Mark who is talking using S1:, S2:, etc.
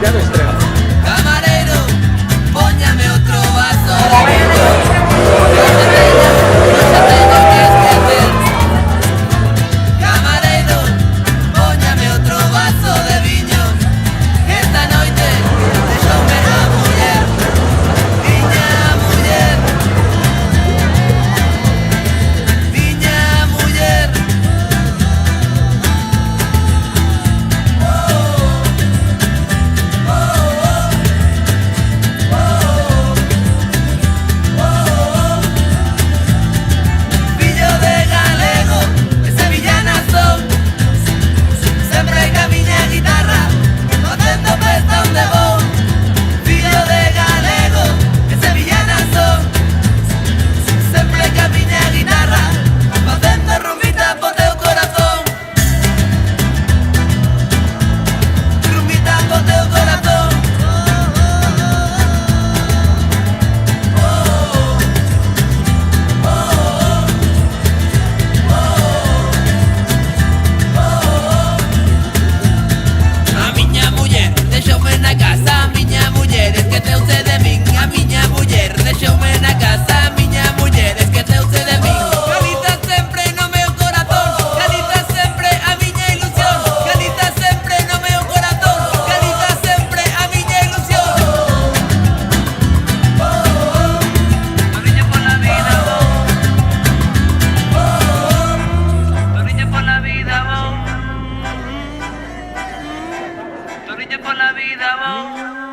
S1: Ya no estreno.
S2: Camarero, póñame otro vaso de vino. No se tengo que esquecer. Camarero, póñame otro vaso de viño. Esta noite deixoume a muller. Viña muller. Viña muller. Fillo de galego, de sevillana son. Sempre que a miña guitarra facendo festa onde vou. Fillo de galego, de sevillana son. Sempre que a miña guitarra facendo rumbita po teu corazón. Rumbita po teu corazón. A miña muller deixoume na casa, a miña muller esqueceuse de min. A miña muller deixoume na casa, a miña muller esqueceuse de min. Galiza sempre no meu corazón, Galiza sempre a miña ilusión. Galiza sempre no meu corazón, Galiza sempre a miña ilusión. Torriño por la vida, torriño por la vida, torriño por la vida,